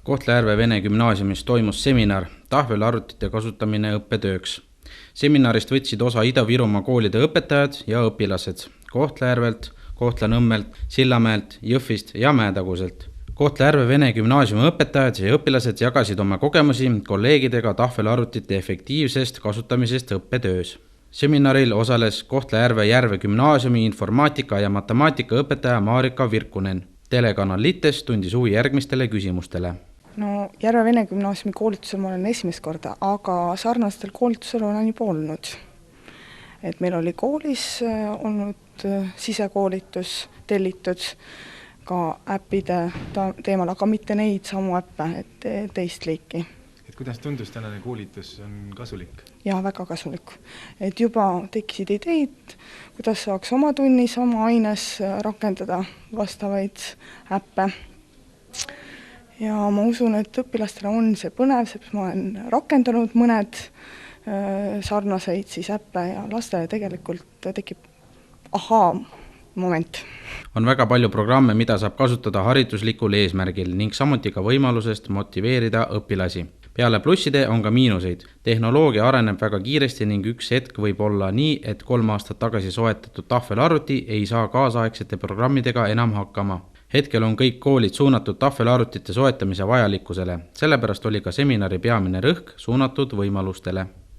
Kohtla-Järve Vene Gümnaasiumis toimus seminar tahvelarvutite kasutamine õppetööks. Seminarist võtsid osa Ida-Virumaa koolide õpetajad ja õpilased Kohtla-Järvelt, Kohtla-Nõmmelt, Sillamäelt, Jõhvist ja Mäetaguselt. Kohtla-Järve Vene Gümnaasiumi õpetajad ja õpilased jagasid oma kogemusi kolleegidega tahvelarvutite efektiivsest kasutamisest õppetöös. Seminaril osales Kohtla-Järve Järve Gümnaasiumi informaatika ja matemaatika õpetaja Marika Virkunen. Telekanal Lites tundis huvi järgmistele küsimustele. No, Järve Vene Gümnaasiumi koolitusel ma olen esimest korda, aga sarnastel koolitusel olen juba olnud. Et meil oli koolis olnud sisekoolitus tellitud ka äppide teemal, aga mitte neid samu äppe, et teist liiki. Kuidas tundus tänane koolitus on kasulik? Ja väga kasulik. Et juba tekkisid ideid, kuidas saaks oma tunnis, oma aines rakendada vastavaid äppe. Ja ma usun, et õpilastele on see põnev, sest ma olen rakendanud mõned sarnaseid siis äppe ja lastele tegelikult tekib moment. On väga palju programme, mida saab kasutada hariduslikul eesmärgil ning samuti ka võimalusest motiveerida õpilasi. Peale plusside on ka miinuseid. Tehnoloogia areneb väga kiiresti ning üks hetk võib olla nii, et 3 aastat tagasi soetatud tahvelarvuti ei saa kaasaegsete programmidega enam hakkama. Hetkel on kõik koolid suunatud tahvelarvutite soetamise vajalikkusele, sellepärast oli ka seminari peamine rõhk suunatud võimalustele.